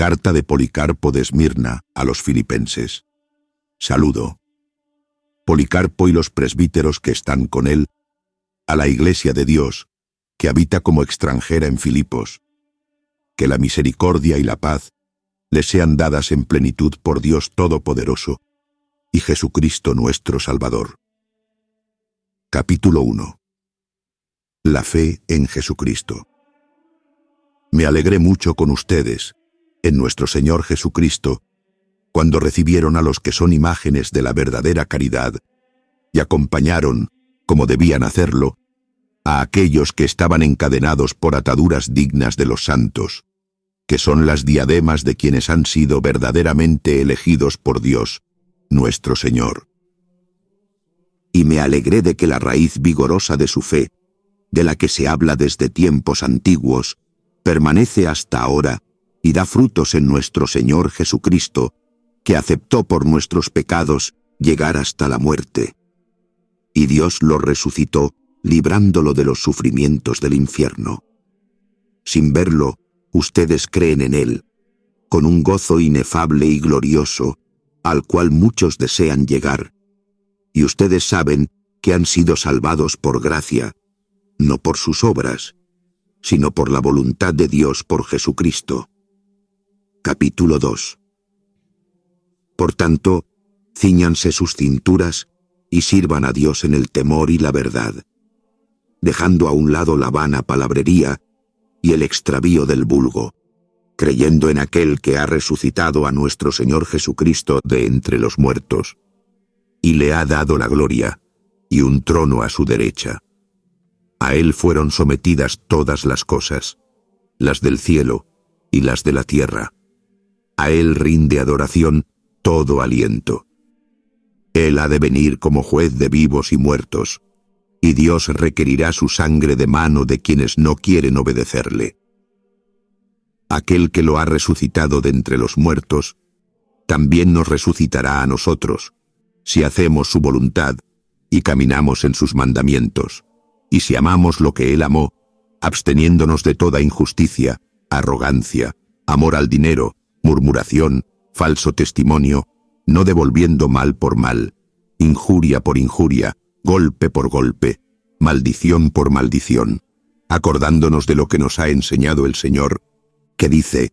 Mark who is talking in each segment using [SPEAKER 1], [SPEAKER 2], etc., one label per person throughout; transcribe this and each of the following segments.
[SPEAKER 1] Carta de Policarpo de Esmirna a los filipenses. Saludo. Policarpo y los presbíteros que están con él, a la iglesia de Dios, que habita como extranjera en Filipos. Que la misericordia y la paz les sean dadas en plenitud por Dios Todopoderoso y Jesucristo nuestro Salvador. Capítulo 1. La fe en Jesucristo. Me alegré mucho con ustedes, en nuestro Señor Jesucristo, cuando recibieron a los que son imágenes de la verdadera caridad y acompañaron, como debían hacerlo, a aquellos que estaban encadenados por ataduras dignas de los santos, que son las diademas de quienes han sido verdaderamente elegidos por Dios, nuestro Señor. Y me alegré de que la raíz vigorosa de su fe, de la que se habla desde tiempos antiguos, permanece hasta ahora y da frutos en nuestro Señor Jesucristo, que aceptó por nuestros pecados llegar hasta la muerte. Y Dios lo resucitó, librándolo de los sufrimientos del infierno. Sin verlo, ustedes creen en él, con un gozo inefable y glorioso, al cual muchos desean llegar. Y ustedes saben que han sido salvados por gracia, no por sus obras, sino por la voluntad de Dios por Jesucristo. Capítulo 2. Por tanto, cíñanse sus cinturas y sirvan a Dios en el temor y la verdad, dejando a un lado la vana palabrería y el extravío del vulgo, creyendo en aquel que ha resucitado a nuestro Señor Jesucristo de entre los muertos, y le ha dado la gloria y un trono a su derecha. A él fueron sometidas todas las cosas, las del cielo y las de la tierra. A él rinde adoración todo aliento. Él ha de venir como juez de vivos y muertos, y Dios requerirá su sangre de mano de quienes no quieren obedecerle. Aquel que lo ha resucitado de entre los muertos, también nos resucitará a nosotros, si hacemos su voluntad y caminamos en sus mandamientos, y si amamos lo que él amó, absteniéndonos de toda injusticia, arrogancia, amor al dinero, murmuración, falso testimonio, no devolviendo mal por mal, injuria por injuria, golpe por golpe, maldición por maldición, acordándonos de lo que nos ha enseñado el Señor, que dice: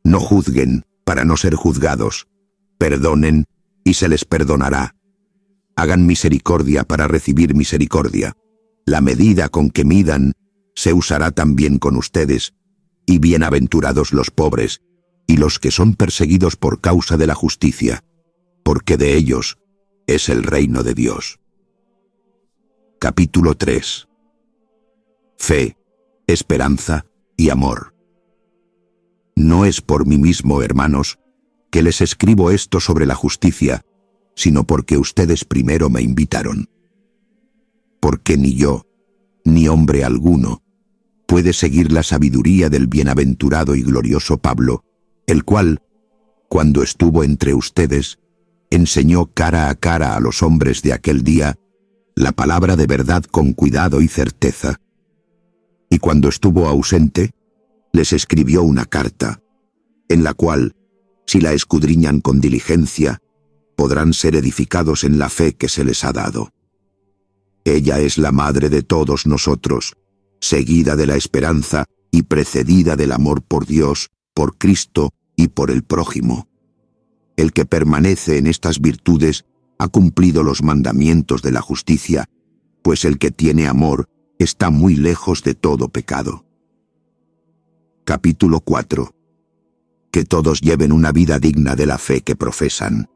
[SPEAKER 1] no juzguen para no ser juzgados, perdonen y se les perdonará. Hagan misericordia para recibir misericordia. La medida con que midan se usará también con ustedes, y bienaventurados los pobres, y los que son perseguidos por causa de la justicia, porque de ellos es el reino de Dios. Capítulo 3. Fe, esperanza y amor. No es por mí mismo, hermanos, que les escribo esto sobre la justicia, sino porque ustedes primero me invitaron. Porque ni yo, ni hombre alguno, puede seguir la sabiduría del bienaventurado y glorioso Pablo, el cual, cuando estuvo entre ustedes, enseñó cara a cara a los hombres de aquel día la palabra de verdad con cuidado y certeza. Y cuando estuvo ausente, les escribió una carta, en la cual, si la escudriñan con diligencia, podrán ser edificados en la fe que se les ha dado. Ella es la madre de todos nosotros, seguida de la esperanza y precedida del amor por Dios, por Cristo y por el prójimo. El que permanece en estas virtudes ha cumplido los mandamientos de la justicia, pues el que tiene amor está muy lejos de todo pecado. Capítulo 4. Que todos lleven una vida digna de la fe que profesan.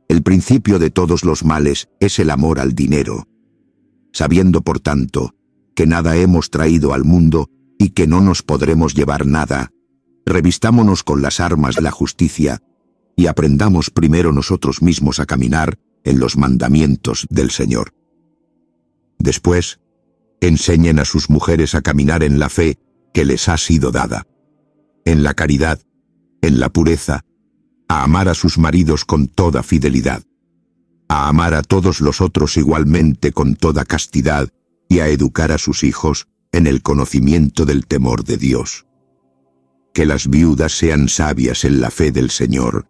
[SPEAKER 1] El principio de todos los males es el amor al dinero. Sabiendo, por tanto, que nada hemos traído al mundo y que no nos podremos llevar nada, revistámonos con las armas de la justicia y aprendamos primero nosotros mismos a caminar en los mandamientos del Señor. Después, enseñen a sus mujeres a caminar en la fe que les ha sido dada, en la caridad, en la pureza, a amar a sus maridos con toda fidelidad, a amar a todos los otros igualmente con toda castidad y a educar a sus hijos en el conocimiento del temor de Dios. Que las viudas sean sabias en la fe del Señor,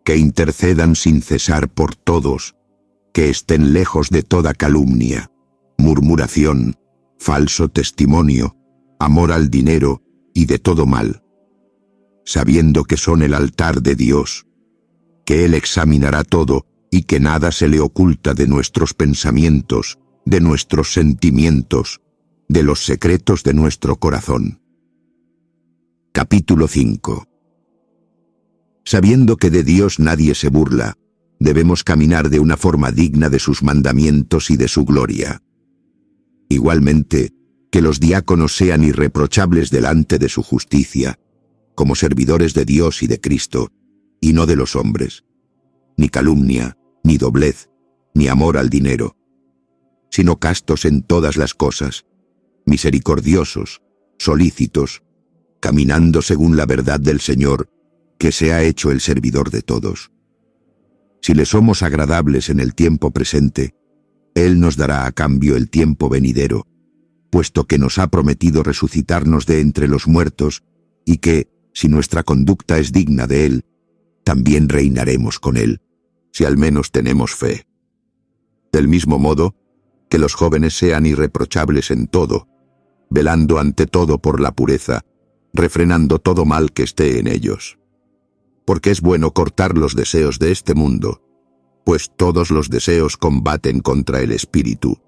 [SPEAKER 1] que intercedan sin cesar por todos, que estén lejos de toda calumnia, murmuración, falso testimonio, amor al dinero y de todo mal, sabiendo que son el altar de Dios, que Él examinará todo y que nada se le oculta de nuestros pensamientos, de nuestros sentimientos, de los secretos de nuestro corazón. Capítulo 5. Sabiendo que de Dios nadie se burla, debemos caminar de una forma digna de sus mandamientos y de su gloria. Igualmente, que los diáconos sean irreprochables delante de su justicia, como servidores de Dios y de Cristo, y no de los hombres, ni calumnia, ni doblez, ni amor al dinero, sino castos en todas las cosas, misericordiosos, solícitos, caminando según la verdad del Señor, que se ha hecho el servidor de todos. Si le somos agradables en el tiempo presente, Él nos dará a cambio el tiempo venidero, puesto que nos ha prometido resucitarnos de entre los muertos, y que, si nuestra conducta es digna de Él, también reinaremos con Él, si al menos tenemos fe. Del mismo modo, que los jóvenes sean irreprochables en todo, velando ante todo por la pureza, refrenando todo mal que esté en ellos. Porque es bueno cortar los deseos de este mundo, pues todos los deseos combaten contra el espíritu,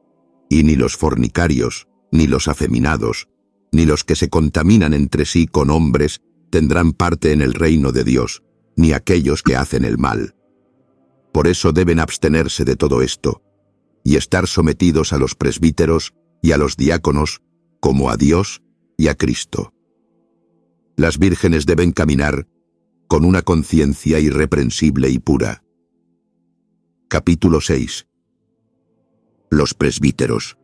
[SPEAKER 1] y ni los fornicarios, ni los afeminados, ni los que se contaminan entre sí con hombres tendrán parte en el reino de Dios, ni aquellos que hacen el mal. Por eso deben abstenerse de todo esto, y estar sometidos a los presbíteros y a los diáconos, como a Dios y a Cristo. Las vírgenes deben caminar con una conciencia irreprensible y pura. Capítulo 6. Los presbíteros.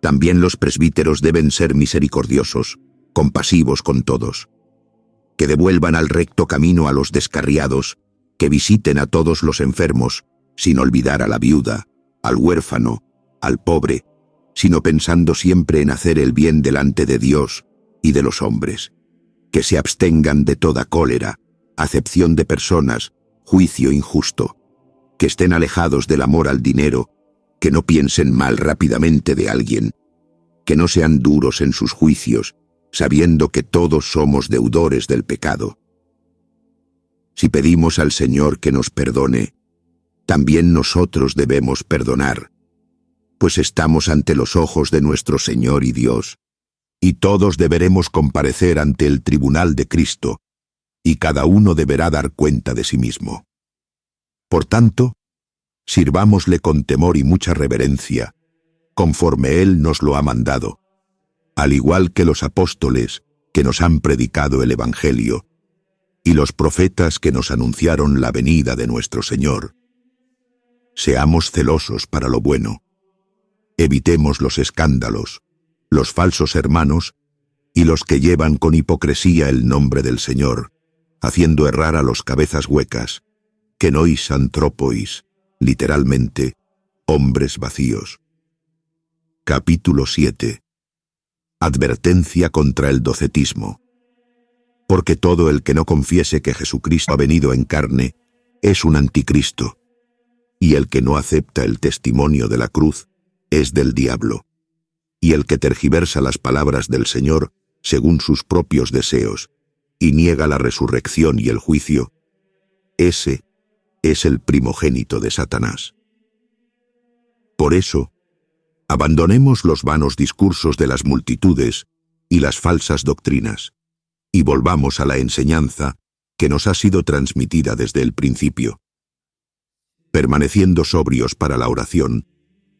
[SPEAKER 1] También los presbíteros deben ser misericordiosos, compasivos con todos, que devuelvan al recto camino a los descarriados, que visiten a todos los enfermos, sin olvidar a la viuda, al huérfano, al pobre, sino pensando siempre en hacer el bien delante de Dios y de los hombres, que se abstengan de toda cólera, acepción de personas, juicio injusto, que estén alejados del amor al dinero, que no piensen mal rápidamente de alguien, que no sean duros en sus juicios, sabiendo que todos somos deudores del pecado. Si pedimos al Señor que nos perdone, también nosotros debemos perdonar, pues estamos ante los ojos de nuestro Señor y Dios, y todos deberemos comparecer ante el tribunal de Cristo, y cada uno deberá dar cuenta de sí mismo. Por tanto, sirvámosle con temor y mucha reverencia, conforme Él nos lo ha mandado, al igual que los apóstoles que nos han predicado el Evangelio, y los profetas que nos anunciaron la venida de nuestro Señor. Seamos celosos para lo bueno. Evitemos los escándalos, los falsos hermanos y los que llevan con hipocresía el nombre del Señor, haciendo errar a los cabezas huecas, que nois antropois, literalmente, hombres vacíos. Capítulo 7. Advertencia contra el docetismo. Porque todo el que no confiese que Jesucristo ha venido en carne es un anticristo, y el que no acepta el testimonio de la cruz es del diablo, y el que tergiversa las palabras del Señor según sus propios deseos, y niega la resurrección y el juicio, ese es el primogénito de Satanás. Por eso, abandonemos los vanos discursos de las multitudes y las falsas doctrinas, y volvamos a la enseñanza que nos ha sido transmitida desde el principio, permaneciendo sobrios para la oración,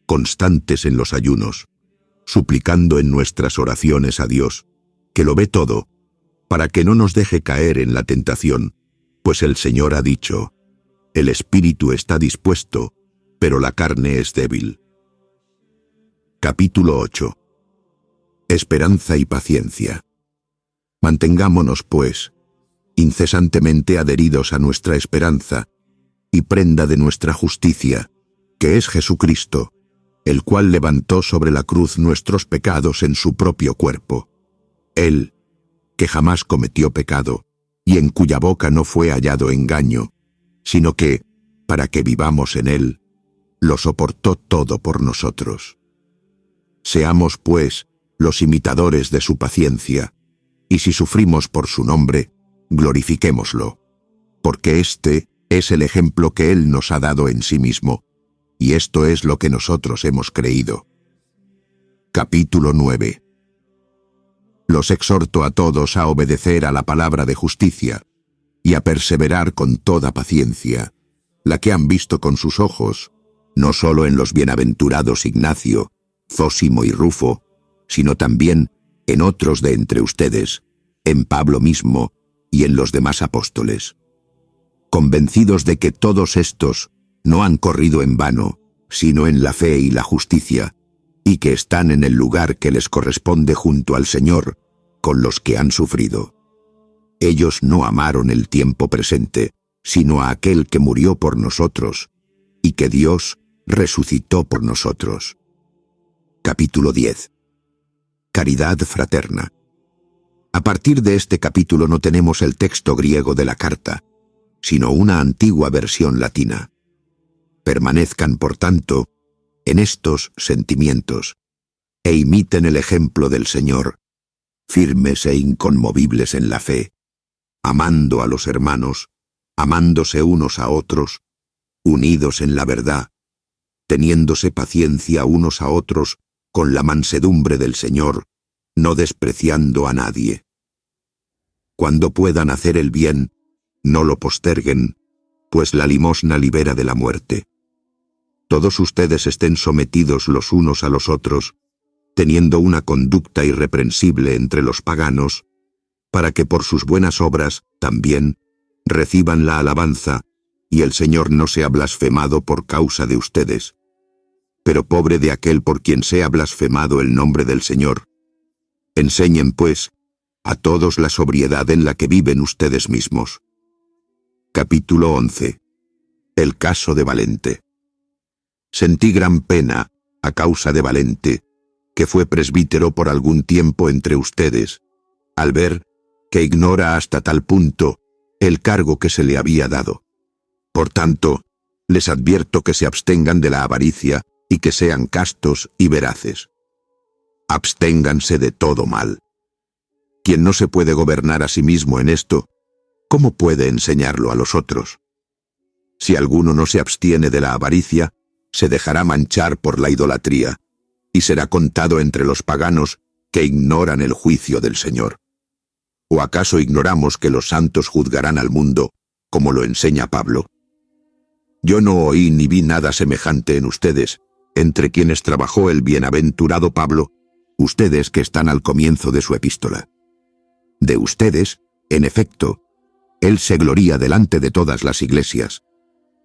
[SPEAKER 1] constantes en los ayunos, suplicando en nuestras oraciones a Dios, que lo ve todo, para que no nos deje caer en la tentación, pues el Señor ha dicho, el espíritu está dispuesto, pero la carne es débil. Capítulo 8. Esperanza y paciencia. Mantengámonos, pues, incesantemente adheridos a nuestra esperanza, y prenda de nuestra justicia, que es Jesucristo, el cual levantó sobre la cruz nuestros pecados en su propio cuerpo. Él, que jamás cometió pecado, y en cuya boca no fue hallado engaño, sino que, para que vivamos en él, lo soportó todo por nosotros. Seamos, pues, los imitadores de su paciencia, y si sufrimos por su nombre, glorifiquémoslo, porque este es el ejemplo que él nos ha dado en sí mismo, y esto es lo que nosotros hemos creído. Capítulo 9. Los exhorto a todos a obedecer a la palabra de justicia, y a perseverar con toda paciencia, la que han visto con sus ojos, no solo en los bienaventurados Ignacio, Zósimo y Rufo, sino también en otros de entre ustedes, en Pablo mismo y en los demás apóstoles, convencidos de que todos estos no han corrido en vano, sino en la fe y la justicia, y que están en el lugar que les corresponde junto al Señor, con los que han sufrido. Ellos no amaron el tiempo presente, sino a aquel que murió por nosotros, y que Dios resucitó por nosotros. Capítulo 10. Caridad fraterna. A partir de este capítulo no tenemos el texto griego de la carta, sino una antigua versión latina. Permanezcan, por tanto, en estos sentimientos, e imiten el ejemplo del Señor, firmes e inconmovibles en la fe, amando a los hermanos, amándose unos a otros, unidos en la verdad, teniéndose paciencia unos a otros con la mansedumbre del Señor, no despreciando a nadie. Cuando puedan hacer el bien, no lo posterguen, pues la limosna libera de la muerte. Todos ustedes estén sometidos los unos a los otros, teniendo una conducta irreprensible entre los paganos, para que por sus buenas obras, también, reciban la alabanza, y el Señor no sea blasfemado por causa de ustedes. Pero pobre de aquel por quien sea blasfemado el nombre del Señor. Enseñen, pues, a todos la sobriedad en la que viven ustedes mismos. Capítulo 11. El caso de Valente. Sentí gran pena, a causa de Valente, que fue presbítero por algún tiempo entre ustedes, al ver que ignora hasta tal punto el cargo que se le había dado. Por tanto, les advierto que se abstengan de la avaricia y que sean castos y veraces. Absténganse de todo mal. Quien no se puede gobernar a sí mismo en esto, ¿cómo puede enseñarlo a los otros? Si alguno no se abstiene de la avaricia, se dejará manchar por la idolatría, y será contado entre los paganos que ignoran el juicio del Señor. ¿O acaso ignoramos que los santos juzgarán al mundo, como lo enseña Pablo? Yo no oí ni vi nada semejante en ustedes, entre quienes trabajó el bienaventurado Pablo, ustedes que están al comienzo de su epístola. De ustedes, en efecto, él se gloría delante de todas las iglesias,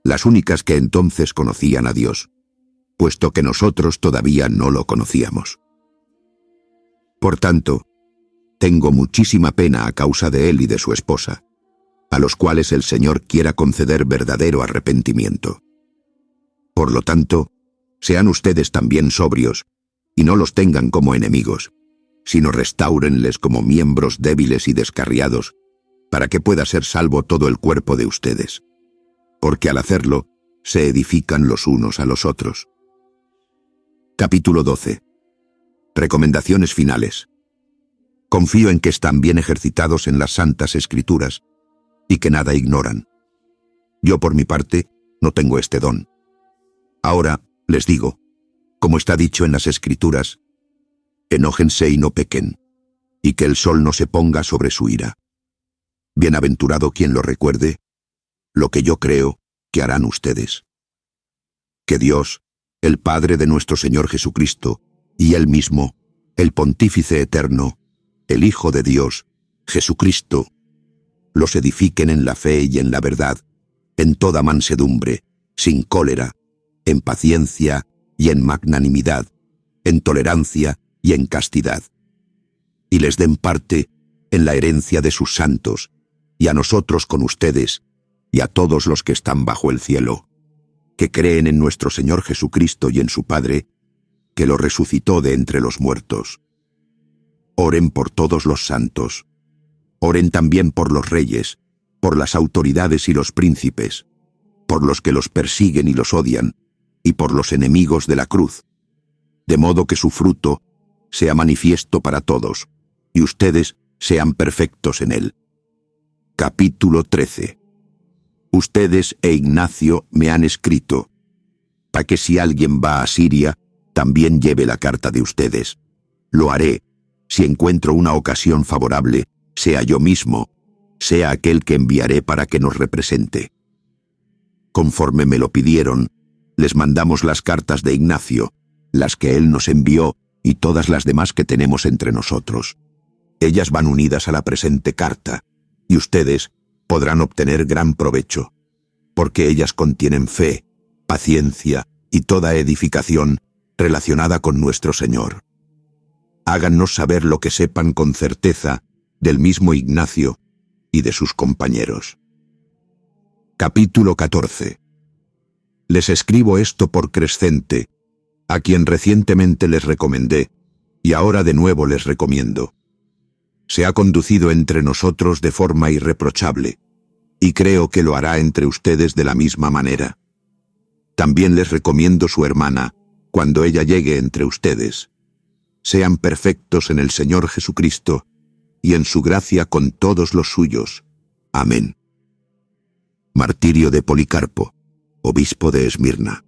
[SPEAKER 1] las únicas que entonces conocían a Dios, puesto que nosotros todavía no lo conocíamos. Por tanto, tengo muchísima pena a causa de él y de su esposa, a los cuales el Señor quiera conceder verdadero arrepentimiento. Por lo tanto, sean ustedes también sobrios, y no los tengan como enemigos, sino restáurenles como miembros débiles y descarriados, para que pueda ser salvo todo el cuerpo de ustedes. Porque al hacerlo, se edifican los unos a los otros. Capítulo 12. Recomendaciones finales. Confío en que están bien ejercitados en las Santas Escrituras, y que nada ignoran. Yo, por mi parte, no tengo este don. Ahora, les digo, como está dicho en las Escrituras, enójense y no pequen, y que el sol no se ponga sobre su ira. Bienaventurado quien lo recuerde, lo que yo creo que harán ustedes. Que Dios, el Padre de nuestro Señor Jesucristo, y Él mismo, el Pontífice Eterno, el Hijo de Dios, Jesucristo, los edifiquen en la fe y en la verdad, en toda mansedumbre, sin cólera, en paciencia y en magnanimidad, en tolerancia y en castidad. Y les den parte en la herencia de sus santos, y a nosotros con ustedes, y a todos los que están bajo el cielo, que creen en nuestro Señor Jesucristo y en su Padre, que lo resucitó de entre los muertos. Oren por todos los santos, Oren también por los reyes, por las autoridades y los príncipes, por los que los persiguen y los odian, y por los enemigos de la cruz, de modo que su fruto sea manifiesto para todos, y ustedes sean perfectos en él. Capítulo 13. Ustedes e Ignacio me han escrito, para que si alguien va a Siria, también lleve la carta de ustedes. Lo haré, si encuentro una ocasión favorable, sea yo mismo, sea aquel que enviaré para que nos represente. Conforme me lo pidieron, les mandamos las cartas de Ignacio, las que él nos envió y todas las demás que tenemos entre nosotros. Ellas van unidas a la presente carta, y ustedes podrán obtener gran provecho, porque ellas contienen fe, paciencia y toda edificación relacionada con nuestro Señor. Hágannos saber lo que sepan con certeza del mismo Ignacio y de sus compañeros. Capítulo 14. Les escribo esto por Crescente, a quien recientemente les recomendé, y ahora de nuevo les recomiendo. Se ha conducido entre nosotros de forma irreprochable, y creo que lo hará entre ustedes de la misma manera. También les recomiendo su hermana, cuando ella llegue entre ustedes. Sean perfectos en el Señor Jesucristo, y en su gracia con todos los suyos. Amén. Martirio de Policarpo, obispo de Esmirna.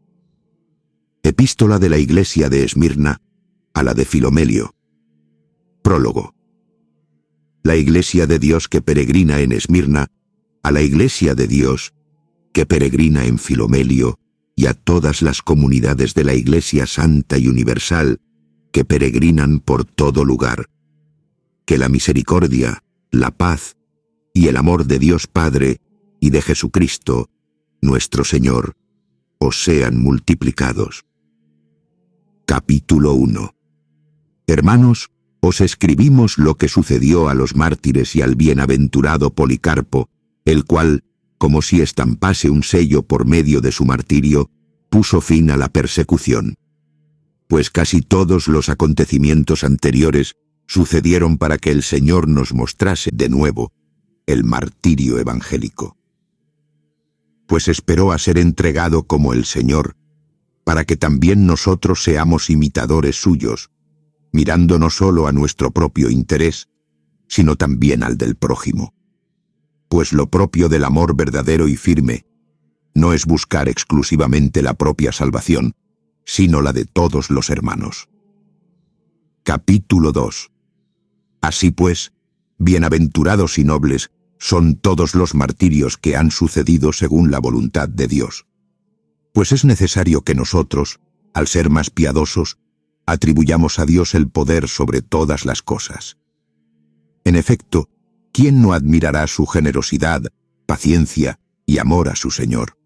[SPEAKER 1] Epístola de la Iglesia de Esmirna a la de Filomelio. Prólogo. La Iglesia de Dios que peregrina en Esmirna, a la Iglesia de Dios que peregrina en Filomelio, y a todas las comunidades de la Iglesia Santa y Universal que peregrinan por todo lugar. Que la misericordia, la paz y el amor de Dios Padre y de Jesucristo, nuestro Señor, os sean multiplicados. Capítulo 1. Hermanos, os escribimos lo que sucedió a los mártires y al bienaventurado Policarpo, el cual, como si estampase un sello por medio de su martirio, puso fin a la persecución. Pues casi todos los acontecimientos anteriores sucedieron para que el Señor nos mostrase de nuevo el martirio evangélico. Pues esperó a ser entregado como el Señor, para que también nosotros seamos imitadores suyos, mirando no solo a nuestro propio interés, sino también al del prójimo. Pues lo propio del amor verdadero y firme no es buscar exclusivamente la propia salvación, sino la de todos los hermanos. Capítulo 2. Así pues, bienaventurados y nobles son todos los martirios que han sucedido según la voluntad de Dios. Pues es necesario que nosotros, al ser más piadosos, atribuyamos a Dios el poder sobre todas las cosas. En efecto, ¿quién no admirará su generosidad, paciencia y amor a su Señor?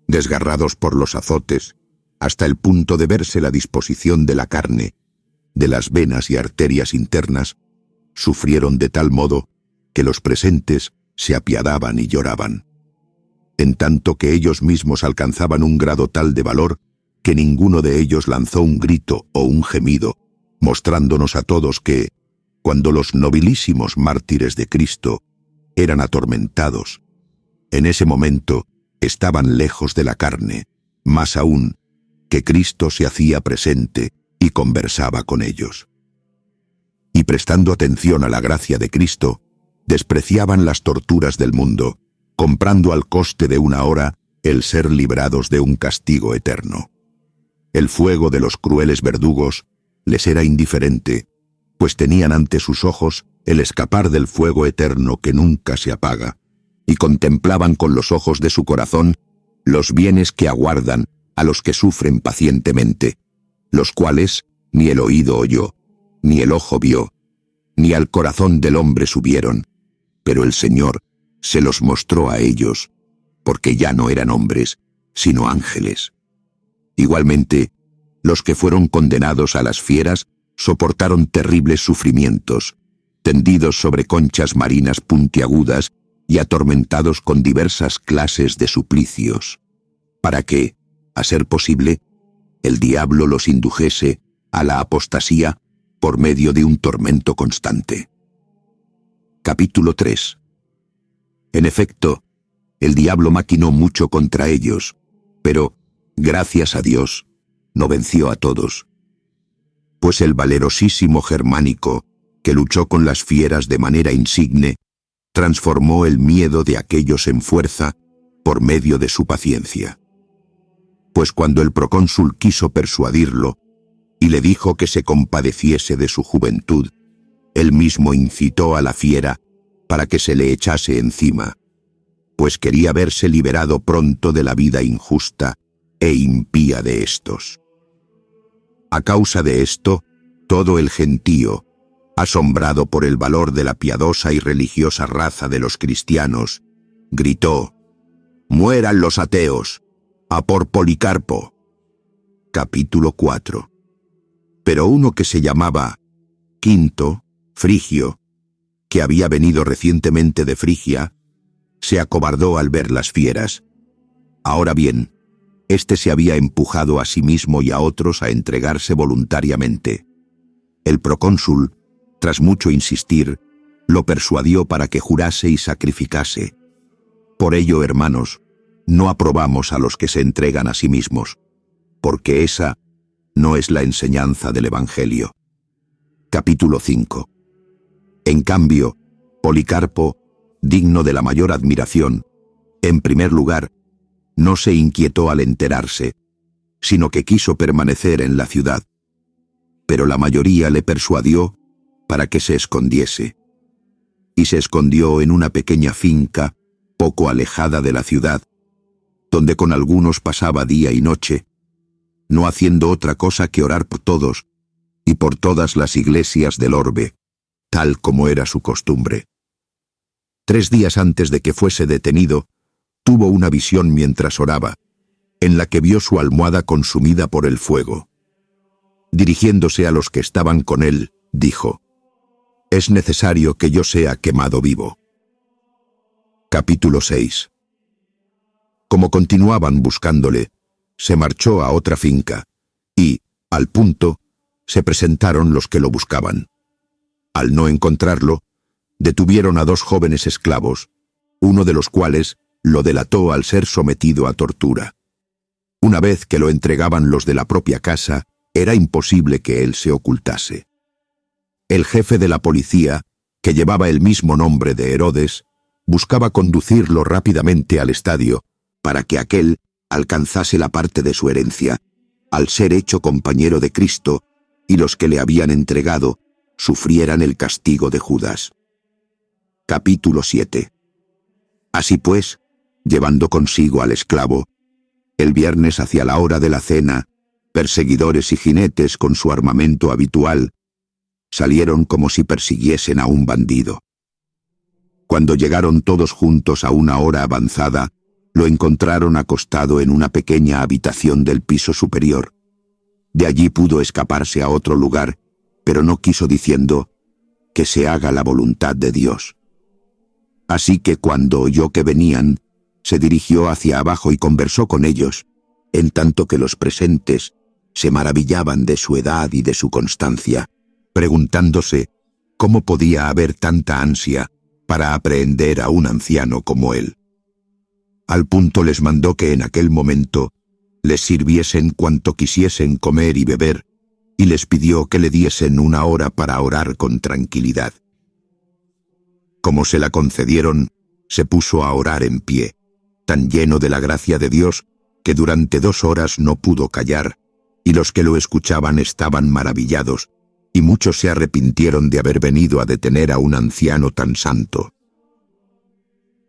[SPEAKER 1] Desgarrados por los azotes, hasta el punto de verse la disposición de la carne, de las venas y arterias internas, sufrieron de tal modo que los presentes se apiadaban y lloraban, en tanto que ellos mismos alcanzaban un grado tal de valor que ninguno de ellos lanzó un grito o un gemido, mostrándonos a todos que, cuando los nobilísimos mártires de Cristo eran atormentados, en ese momento estaban lejos de la carne, más aún que Cristo se hacía presente y conversaba con ellos. Y prestando atención a la gracia de Cristo, despreciaban las torturas del mundo, comprando al coste de una hora el ser librados de un castigo eterno. El fuego de los crueles verdugos les era indiferente, pues tenían ante sus ojos el escapar del fuego eterno que nunca se apaga, y contemplaban con los ojos de su corazón los bienes que aguardan a los que sufren pacientemente, los cuales ni el oído oyó, ni el ojo vio, ni al corazón del hombre subieron, pero el Señor se los mostró a ellos, porque ya no eran hombres, sino ángeles. Igualmente, los que fueron condenados a las fieras soportaron terribles sufrimientos, tendidos sobre conchas marinas puntiagudas y atormentados con diversas clases de suplicios, para que, a ser posible, el diablo los indujese a la apostasía por medio de un tormento constante. Capítulo 3. En efecto, el diablo maquinó mucho contra ellos, pero, gracias a Dios, no venció a todos. Pues el valerosísimo Germánico, que luchó con las fieras de manera insigne, transformó el miedo de aquellos en fuerza por medio de su paciencia. Pues cuando el procónsul quiso persuadirlo y le dijo que se compadeciese de su juventud, él mismo incitó a la fiera para que se le echase encima, pues quería verse liberado pronto de la vida injusta e impía de éstos. A causa de esto, todo el gentío, asombrado por el valor de la piadosa y religiosa raza de los cristianos, gritó: «¡Mueran los ateos! ¡A por Policarpo!». Capítulo 4. Pero uno que se llamaba Quinto, Frigio, que había venido recientemente de Frigia, se acobardó al ver las fieras. Ahora bien, éste se había empujado a sí mismo y a otros a entregarse voluntariamente. El procónsul, tras mucho insistir, lo persuadió para que jurase y sacrificase. Por ello, hermanos, no aprobamos a los que se entregan a sí mismos, porque esa no es la enseñanza del Evangelio. Capítulo 5. En cambio, Policarpo, digno de la mayor admiración, en primer lugar, no se inquietó al enterarse, sino que quiso permanecer en la ciudad. Pero la mayoría le persuadió para que se escondiese. Y se escondió en una pequeña finca, poco alejada de la ciudad, donde con algunos pasaba día y noche, no haciendo otra cosa que orar por todos y por todas las iglesias del orbe, tal como era su costumbre. 3 días antes de que fuese detenido, tuvo una visión mientras oraba, en la que vio su almohada consumida por el fuego. Dirigiéndose a los que estaban con él, dijo: «Es necesario que yo sea quemado vivo». Capítulo 6. Como continuaban buscándole, se marchó a otra finca, y, al punto, se presentaron los que lo buscaban. Al no encontrarlo, detuvieron a 2 jóvenes esclavos, uno de los cuales lo delató al ser sometido a tortura. Una vez que lo entregaban los de la propia casa, era imposible que él se ocultase. El jefe de la policía, que llevaba el mismo nombre de Herodes, buscaba conducirlo rápidamente al estadio, para que aquél alcanzase la parte de su herencia, al ser hecho compañero de Cristo, y los que le habían entregado sufrieran el castigo de Judas. Capítulo 7. Así pues, llevando consigo al esclavo, el viernes hacia la hora de la cena, perseguidores y jinetes con su armamento habitual salieron como si persiguiesen a un bandido. Cuando llegaron todos juntos a una hora avanzada, lo encontraron acostado en una pequeña habitación del piso superior. De allí pudo escaparse a otro lugar, pero no quiso, diciendo: «Que se haga la voluntad de Dios». Así que cuando oyó que venían, se dirigió hacia abajo y conversó con ellos, en tanto que los presentes se maravillaban de su edad y de su constancia, preguntándose cómo podía haber tanta ansia para aprehender a un anciano como él. Al punto les mandó que en aquel momento les sirviesen cuanto quisiesen comer y beber, y les pidió que le diesen 1 hora para orar con tranquilidad. Como se la concedieron, se puso a orar en pie, tan lleno de la gracia de Dios que durante 2 horas no pudo callar, y los que lo escuchaban estaban maravillados, y muchos se arrepintieron de haber venido a detener a un anciano tan santo.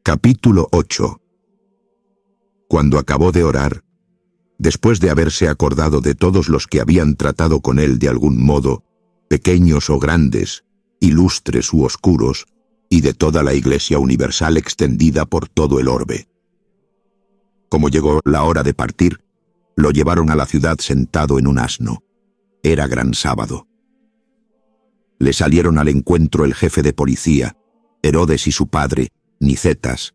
[SPEAKER 1] Capítulo 8. Cuando acabó de orar, después de haberse acordado de todos los que habían tratado con él de algún modo, pequeños o grandes, ilustres u oscuros, y de toda la Iglesia universal extendida por todo el orbe. Como llegó la hora de partir, lo llevaron a la ciudad sentado en un asno. Era gran sábado. Le salieron al encuentro el jefe de policía, Herodes y su padre, Nicetas,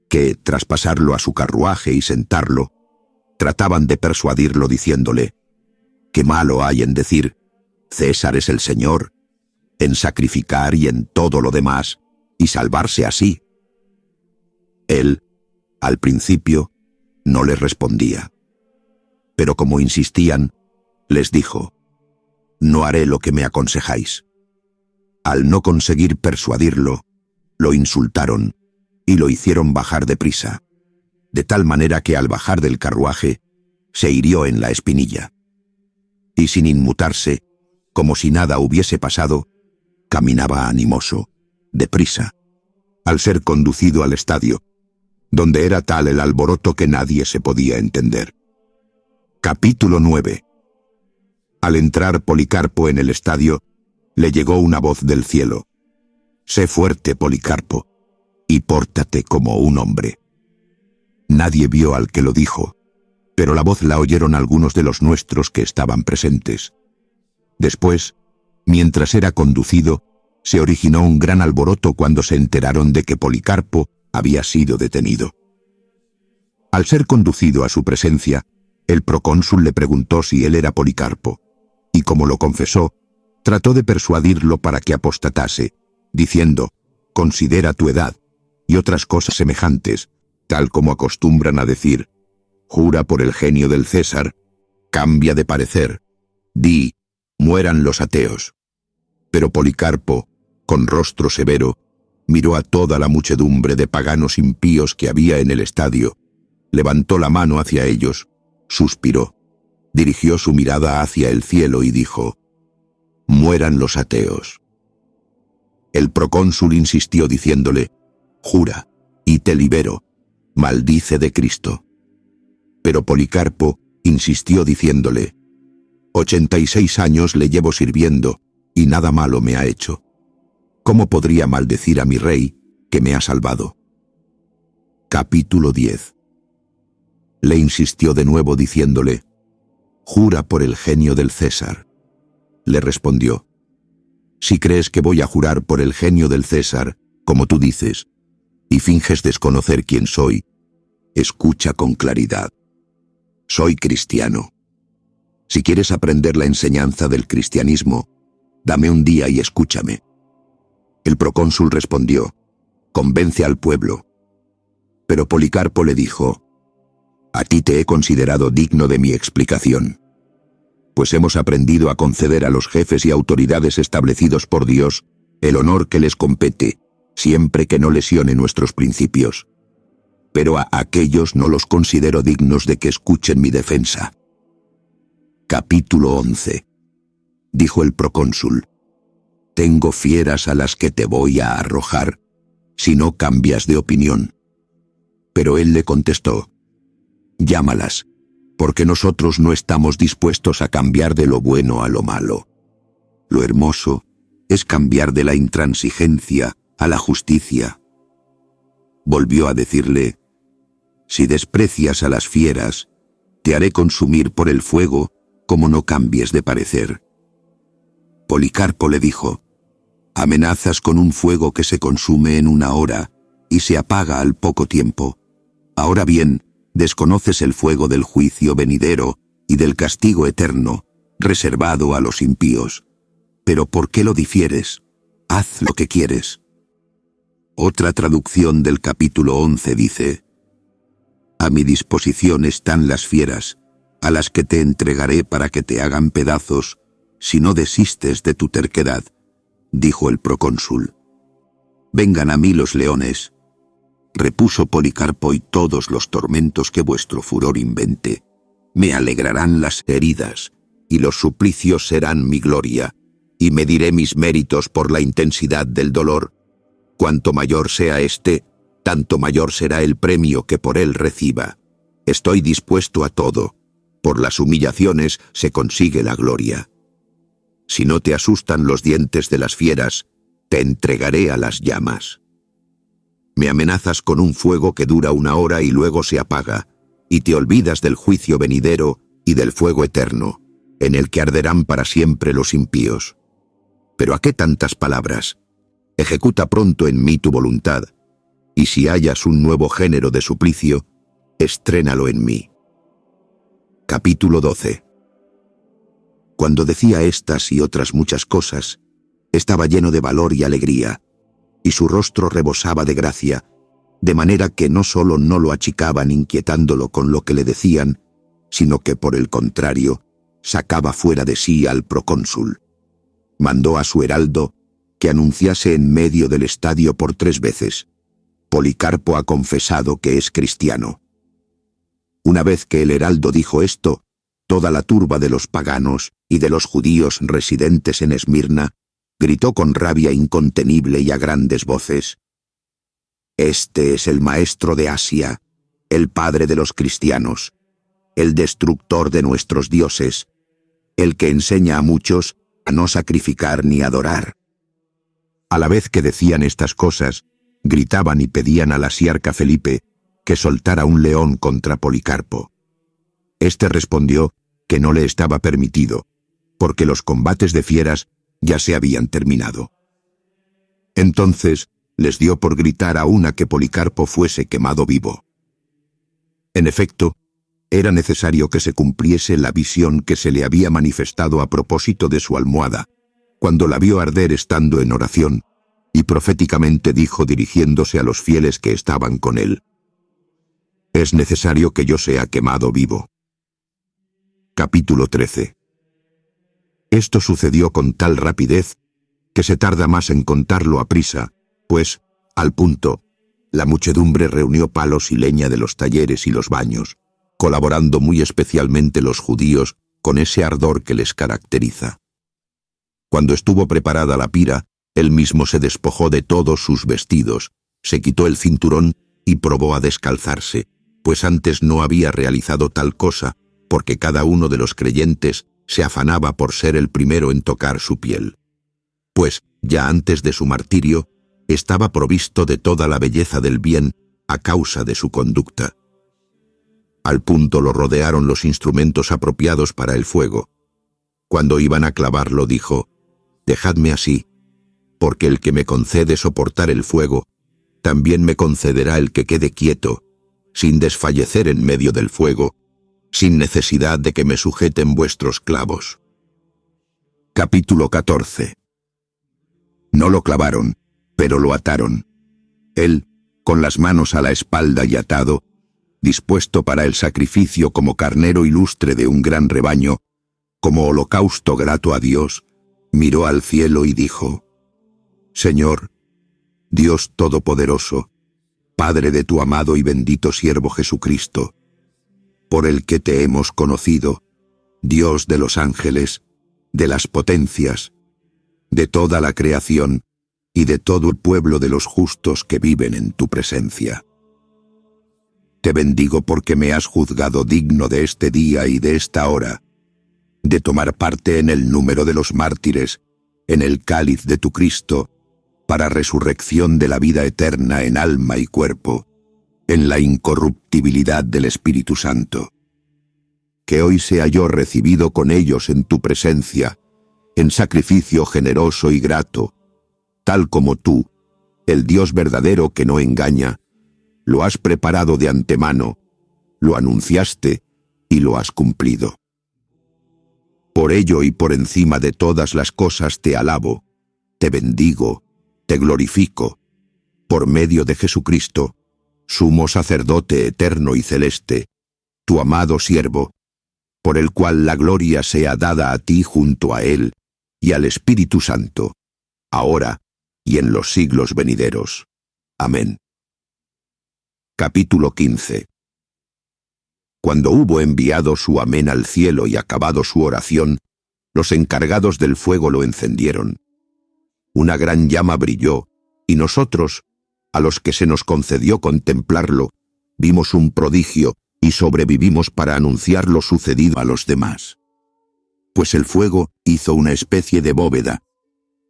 [SPEAKER 1] que, tras pasarlo a su carruaje y sentarlo, trataban de persuadirlo diciéndole: «¿Qué malo hay en decir: César es el Señor, en sacrificar y en todo lo demás, y salvarse así. Él, al principio, no les respondía. Pero como insistían, les dijo: «No haré lo que me aconsejáis». Al no conseguir persuadirlo, lo insultaron y lo hicieron bajar deprisa, de tal manera que al bajar del carruaje se hirió en la espinilla. Y sin inmutarse, como si nada hubiese pasado, caminaba animoso, deprisa, al ser conducido al estadio, donde era tal el alboroto que nadie se podía entender. Capítulo 9. Al entrar Policarpo en el estadio, le llegó una voz del cielo: «Sé fuerte, Policarpo, y pórtate como un hombre». Nadie vio al que lo dijo, pero la voz la oyeron algunos de los nuestros que estaban presentes. Después, mientras era conducido, se originó un gran alboroto cuando se enteraron de que Policarpo había sido detenido. Al ser conducido a su presencia, el procónsul le preguntó si él era Policarpo, y como lo confesó, trató de persuadirlo para que apostatase, diciendo: «Considera tu edad», y otras cosas semejantes, tal como acostumbran a decir: «Jura por el genio del César», «Cambia de parecer», «Di, mueran los ateos». Pero Policarpo, con rostro severo, miró a toda la muchedumbre de paganos impíos que había en el estadio, levantó la mano hacia ellos, suspiró, dirigió su mirada hacia el cielo y dijo: «Mueran los ateos». El procónsul insistió diciéndole: «Jura, y te libero, maldice de Cristo». Pero Policarpo insistió diciéndole: 86 años le llevo sirviendo, y nada malo me ha hecho. ¿Cómo podría maldecir a mi rey, que me ha salvado? Capítulo 10. Le insistió de nuevo diciéndole: «Jura por el genio del César». Le respondió: «Si crees que voy a jurar por el genio del César, como tú dices, y finges desconocer quién soy, escucha con claridad. Soy cristiano. Si quieres aprender la enseñanza del cristianismo, dame un día y escúchame». El procónsul respondió: «Convence al pueblo». Pero Policarpo le dijo: «A ti te he considerado digno de mi explicación, pues hemos aprendido a conceder a los jefes y autoridades establecidos por Dios el honor que les compete, siempre que no lesione nuestros principios. Pero a aquellos no los considero dignos de que escuchen mi defensa». Capítulo 11. Dijo el procónsul: «Tengo fieras a las que te voy a arrojar, si no cambias de opinión». Pero él le contestó: «Llámalas, porque nosotros no estamos dispuestos a cambiar de lo bueno a lo malo. Lo hermoso es cambiar de la intransigencia a la justicia». Volvió a decirle: «Si desprecias a las fieras, te haré consumir por el fuego, como no cambies de parecer». Policarpo le dijo: «Amenazas con un fuego que se consume en una hora y se apaga al poco tiempo. Ahora bien, desconoces el fuego del juicio venidero y del castigo eterno, reservado a los impíos. Pero ¿por qué lo difieres? Haz lo que quieres». Otra traducción del capítulo 11 dice: «A mi disposición están las fieras, a las que te entregaré para que te hagan pedazos, si no desistes de tu terquedad», dijo el procónsul. «Vengan a mí los leones», repuso Policarpo, «y todos los tormentos que vuestro furor invente. Me alegrarán las heridas, y los suplicios serán mi gloria, y mediré mis méritos por la intensidad del dolor. Cuanto mayor sea éste, tanto mayor será el premio que por él reciba. Estoy dispuesto a todo. Por las humillaciones se consigue la gloria. Si no te asustan los dientes de las fieras, te entregaré a las llamas. Me amenazas con un fuego que dura una hora y luego se apaga, y te olvidas del juicio venidero y del fuego eterno, en el que arderán para siempre los impíos. Pero ¿a qué tantas palabras? Ejecuta pronto en mí tu voluntad, y si hallas un nuevo género de suplicio, estrénalo en mí». Capítulo 12. Cuando decía estas y otras muchas cosas, estaba lleno de valor y alegría, y su rostro rebosaba de gracia, de manera que no solo no lo achicaban inquietándolo con lo que le decían, sino que por el contrario, sacaba fuera de sí al procónsul. Mandó a su heraldo que anunciase en medio del estadio por 3 veces: Policarpo ha confesado que es cristiano. Una vez que el heraldo dijo esto, toda la turba de los paganos y de los judíos residentes en Esmirna gritó con rabia incontenible y a grandes voces: «Este es el maestro de Asia, el padre de los cristianos, el destructor de nuestros dioses, el que enseña a muchos a no sacrificar ni adorar». A la vez que decían estas cosas, gritaban y pedían al asiarca Felipe que soltara un león contra Policarpo. Este respondió que no le estaba permitido, porque los combates de fieras ya se habían terminado. Entonces les dio por gritar a una que Policarpo fuese quemado vivo. En efecto, era necesario que se cumpliese la visión que se le había manifestado a propósito de su almohada, cuando la vio arder estando en oración, y proféticamente dijo dirigiéndose a los fieles que estaban con él: «Es necesario que yo sea quemado vivo». Capítulo 13. Esto sucedió con tal rapidez que se tarda más en contarlo a prisa, pues, al punto, la muchedumbre reunió palos y leña de los talleres y los baños, colaborando muy especialmente los judíos con ese ardor que les caracteriza. Cuando estuvo preparada la pira, él mismo se despojó de todos sus vestidos, se quitó el cinturón y probó a descalzarse, pues antes no había realizado tal cosa, porque cada uno de los creyentes se afanaba por ser el primero en tocar su piel. Pues, ya antes de su martirio, estaba provisto de toda la belleza del bien a causa de su conducta. Al punto lo rodearon los instrumentos apropiados para el fuego. Cuando iban a clavarlo dijo: «Dejadme así, porque el que me concede soportar el fuego, también me concederá el que quede quieto, sin desfallecer en medio del fuego, sin necesidad de que me sujeten vuestros clavos». Capítulo 14. No lo clavaron, pero lo ataron. Él, con las manos a la espalda y atado, dispuesto para el sacrificio como carnero ilustre de un gran rebaño, como holocausto grato a Dios, miró al cielo y dijo: «Señor, Dios Todopoderoso, Padre de tu amado y bendito siervo Jesucristo, por el que te hemos conocido, Dios de los ángeles, de las potencias, de toda la creación y de todo el pueblo de los justos que viven en tu presencia. Te bendigo porque me has juzgado digno de este día y de esta hora, de tomar parte en el número de los mártires, en el cáliz de tu Cristo, para resurrección de la vida eterna en alma y cuerpo, en la incorruptibilidad del Espíritu Santo. Que hoy sea yo recibido con ellos en tu presencia, en sacrificio generoso y grato, tal como tú, el Dios verdadero que no engaña, lo has preparado de antemano, lo anunciaste y lo has cumplido. Por ello y por encima de todas las cosas te alabo, te bendigo, te glorifico, por medio de Jesucristo, sumo sacerdote eterno y celeste, tu amado siervo, por el cual la gloria sea dada a ti junto a él y al Espíritu Santo, ahora y en los siglos venideros. Amén. Capítulo 15. Cuando hubo enviado su amén al cielo y acabado su oración, los encargados del fuego lo encendieron. Una gran llama brilló, y nosotros, a los que se nos concedió contemplarlo, vimos un prodigio y sobrevivimos para anunciar lo sucedido a los demás. Pues el fuego hizo una especie de bóveda,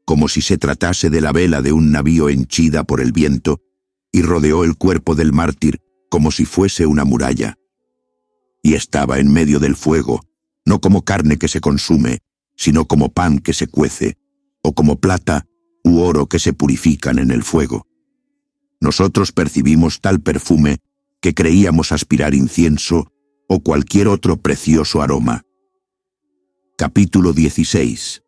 [SPEAKER 1] como si se tratase de la vela de un navío henchida por el viento, y rodeó el cuerpo del mártir como si fuese una muralla. Y estaba en medio del fuego, no como carne que se consume, sino como pan que se cuece, o como plata u oro que se purifican en el fuego. Nosotros percibimos tal perfume que creíamos aspirar incienso o cualquier otro precioso aroma. Capítulo 16.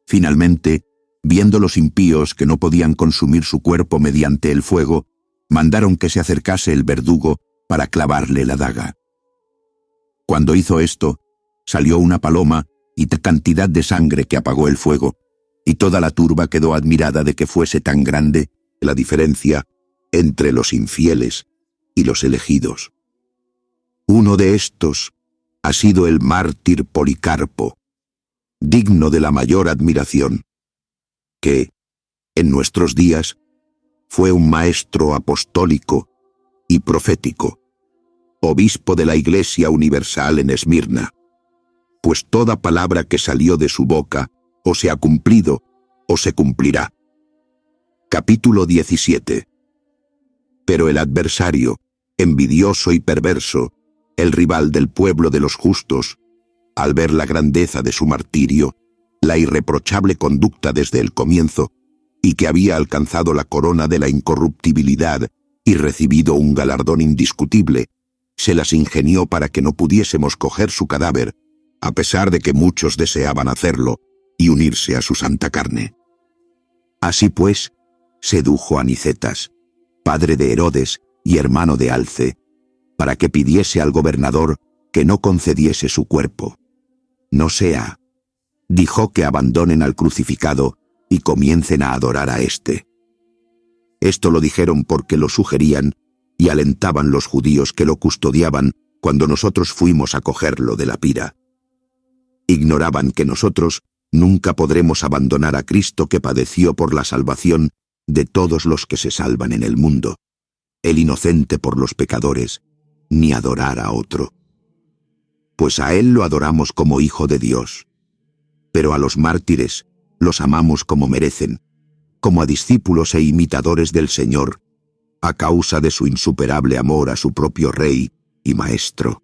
[SPEAKER 1] Finalmente, Viendo los impíos que no podían consumir su cuerpo mediante el fuego, mandaron que se acercase el verdugo para clavarle la daga. Cuando hizo esto, salió una paloma y tal cantidad de sangre que apagó el fuego, y toda la turba quedó admirada de que fuese tan grande la diferencia entre los infieles y los elegidos. Uno de estos ha sido el mártir Policarpo, digno de la mayor admiración, que, en nuestros días, fue un maestro apostólico y profético, obispo de la Iglesia Universal en Esmirna, pues toda palabra que salió de su boca o se ha cumplido o se cumplirá. Capítulo 17. Pero el adversario, envidioso y perverso, el rival del pueblo de los justos, al ver la grandeza de su martirio, la irreprochable conducta desde el comienzo, y que había alcanzado la corona de la incorruptibilidad y recibido un galardón indiscutible, se las ingenió para que no pudiésemos coger su cadáver, a pesar de que muchos deseaban hacerlo y unirse a su santa carne. Así pues, sedujo a Nicetas, padre de Herodes y hermano de Alce, para que pidiese al gobernador que no concediese su cuerpo. No sea, dijo, que abandonen al crucificado y comiencen a adorar a éste. Esto lo dijeron porque lo sugerían y alentaban los judíos que lo custodiaban cuando nosotros fuimos a cogerlo de la pira. Ignoraban que nosotros nunca podremos abandonar a Cristo, que padeció por la salvación de todos los que se salvan en el mundo, el inocente por los pecadores, ni adorar a otro. Pues a él lo adoramos como Hijo de Dios. Pero a los mártires los amamos como merecen, como a discípulos e imitadores del Señor, a causa de su insuperable amor a su propio Rey y Maestro.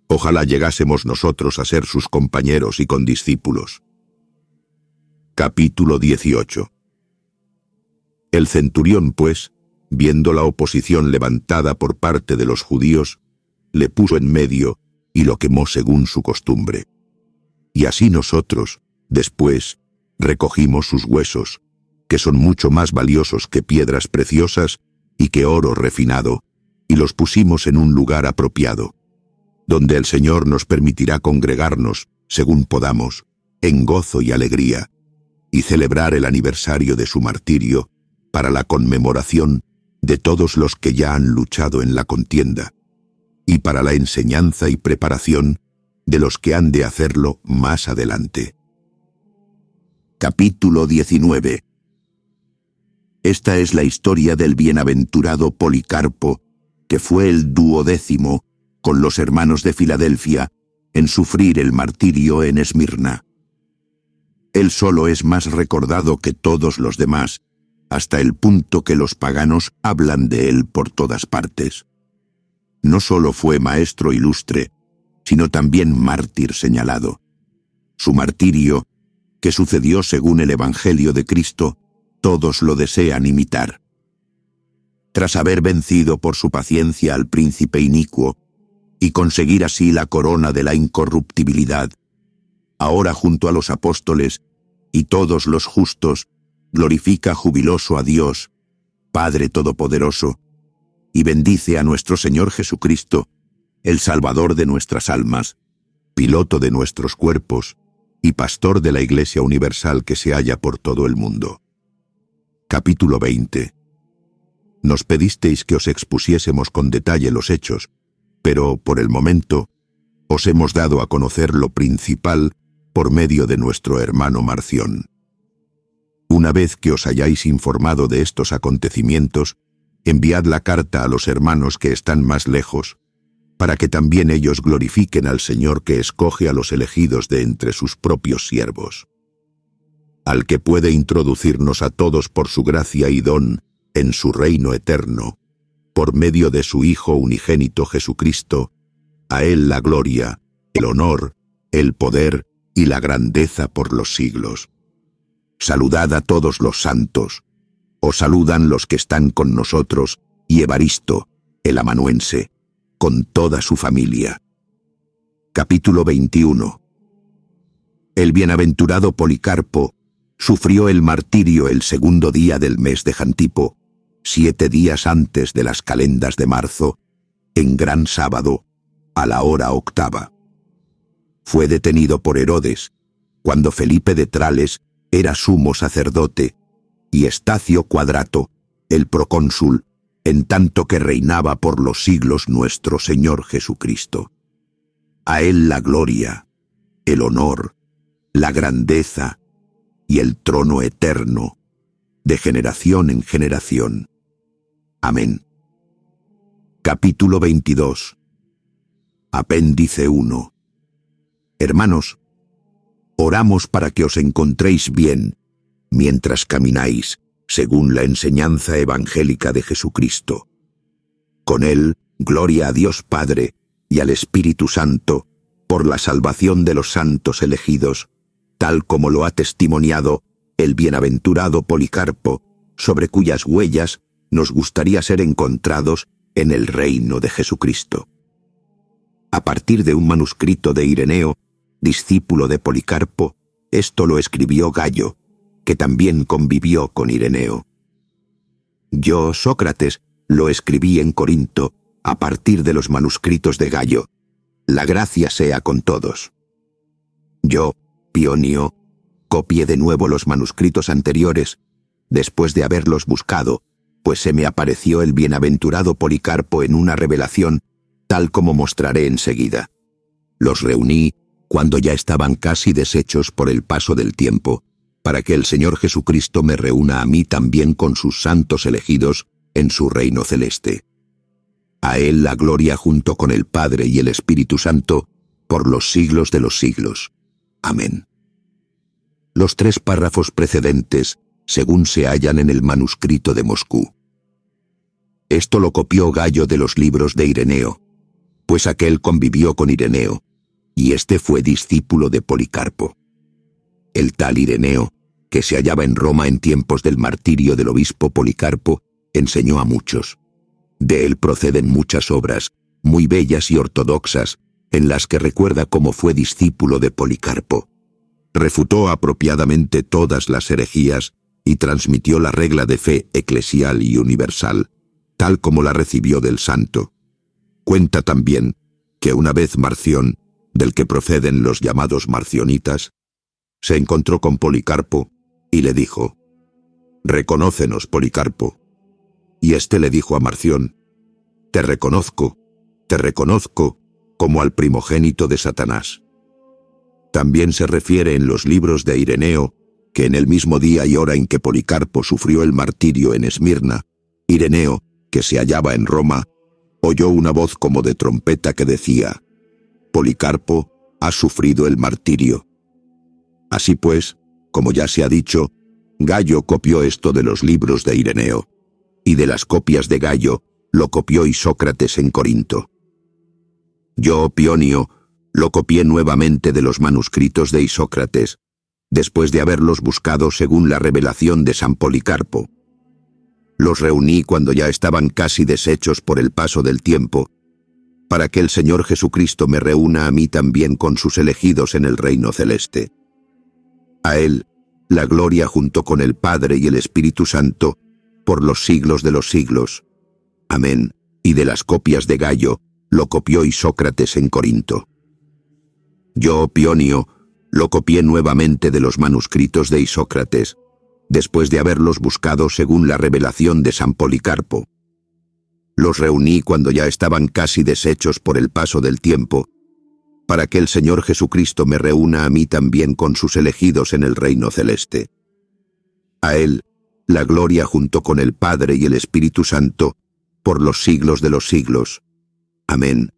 [SPEAKER 1] Ojalá llegásemos nosotros a ser sus compañeros y condiscípulos. Capítulo 18. El centurión, pues, viendo la oposición levantada por parte de los judíos, le puso en medio y lo quemó según su costumbre. Y así nosotros, después, recogimos sus huesos, que son mucho más valiosos que piedras preciosas y que oro refinado, y los pusimos en un lugar apropiado, donde el Señor nos permitirá congregarnos, según podamos, en gozo y alegría, y celebrar el aniversario de su martirio, para la conmemoración de todos los que ya han luchado en la contienda, y para la enseñanza y preparación de los que han de hacerlo más adelante. Capítulo 19. Esta es la historia del bienaventurado Policarpo, que fue el 12º, con los hermanos de Filadelfia, en sufrir el martirio en Esmirna. Él solo es más recordado que todos los demás, hasta el punto que los paganos hablan de él por todas partes. No solo fue maestro ilustre, sino también mártir señalado. Su martirio, que sucedió según el Evangelio de Cristo, todos lo desean imitar. Tras haber vencido por su paciencia al príncipe inicuo y conseguir así la corona de la incorruptibilidad, ahora junto a los apóstoles y todos los justos, glorifica jubiloso a Dios, Padre Todopoderoso, y bendice a nuestro Señor Jesucristo, el Salvador de nuestras almas, piloto de nuestros cuerpos y pastor de la Iglesia Universal que se halla por todo el mundo. Capítulo 20. Nos pedisteis que os expusiésemos con detalle los hechos, pero, por el momento, os hemos dado a conocer lo principal por medio de nuestro hermano Marción. Una vez que os hayáis informado de estos acontecimientos, enviad la carta a los hermanos que están más lejos, para que también ellos glorifiquen al Señor, que escoge a los elegidos de entre sus propios siervos. Al que puede introducirnos a todos por su gracia y don en su reino eterno, por medio de su Hijo unigénito Jesucristo, a él la gloria, el honor, el poder y la grandeza por los siglos. Saludad a todos los santos. Os saludan los que están con nosotros y Evaristo, el amanuense, con toda su familia. Capítulo 21. El bienaventurado Policarpo sufrió el martirio el segundo día del mes de Jantipo, 7 días antes de las calendas de marzo, en gran sábado, a la hora 8. Fue detenido por Herodes, cuando Felipe de Trales era sumo sacerdote, y Estacio Cuadrato, el procónsul, en tanto que reinaba por los siglos nuestro Señor Jesucristo. A él la gloria, el honor, la grandeza y el trono eterno, de generación en generación. Amén. Capítulo 22. Apéndice 1. Hermanos, oramos para que os encontréis bien mientras camináis según la enseñanza evangélica de Jesucristo. Con él, gloria a Dios Padre y al Espíritu Santo, por la salvación de los santos elegidos, tal como lo ha testimoniado el bienaventurado Policarpo, sobre cuyas huellas nos gustaría ser encontrados en el reino de Jesucristo. A partir de un manuscrito de Ireneo, discípulo de Policarpo, esto lo escribió Gayo, que también convivió con Ireneo. Yo, Sócrates, lo escribí en Corinto, a partir de los manuscritos de Gayo. La gracia sea con todos. Yo, Pionio, copié de nuevo los manuscritos anteriores, después de haberlos buscado, pues se me apareció el bienaventurado Policarpo en una revelación, tal como mostraré enseguida. Los reuní cuando ya estaban casi deshechos por el paso del tiempo, para que el Señor Jesucristo me reúna a mí también con sus santos elegidos en su reino celeste. A él la gloria junto con el Padre y el Espíritu Santo, por los siglos de los siglos. Amén. Los 3 párrafos precedentes, según se hallan en el manuscrito de Moscú. Esto lo copió Gayo de los libros de Ireneo, pues aquel convivió con Ireneo, y este fue discípulo de Policarpo. El tal Ireneo, que se hallaba en Roma en tiempos del martirio del obispo Policarpo, enseñó a muchos. De él proceden muchas obras, muy bellas y ortodoxas, en las que recuerda cómo fue discípulo de Policarpo. Refutó apropiadamente todas las herejías y transmitió la regla de fe eclesial y universal, tal como la recibió del santo. Cuenta también que una vez Marción, del que proceden los llamados marcionitas, se encontró con Policarpo y le dijo: «Reconócenos, Policarpo». Y éste le dijo a Marción: te reconozco como al primogénito de Satanás». También se refiere en los libros de Ireneo que en el mismo día y hora en que Policarpo sufrió el martirio en Esmirna, Ireneo, que se hallaba en Roma, oyó una voz como de trompeta que decía: «Policarpo ha sufrido el martirio». Así pues, como ya se ha dicho, Gayo copió esto de los libros de Ireneo, y de las copias de Gayo lo copió Isócrates en Corinto. Yo, Pionio, lo copié nuevamente de los manuscritos de Isócrates, después de haberlos buscado según la revelación de San Policarpo. Los reuní cuando ya estaban casi deshechos por el paso del tiempo, para que el Señor Jesucristo me reúna a mí también con sus elegidos en el reino celeste. A él, la gloria junto con el Padre y el Espíritu Santo, por los siglos de los siglos. Amén. Y de las copias de Gayo, lo copió Isócrates en Corinto. Yo, Pionio, lo copié nuevamente de los manuscritos de Isócrates, después de haberlos buscado según la revelación de San Policarpo. Los reuní cuando ya estaban casi deshechos por el paso del tiempo, para que el Señor Jesucristo me reúna a mí también con sus elegidos en el reino celeste. A él, la gloria junto con el Padre y el Espíritu Santo, por los siglos de los siglos. Amén.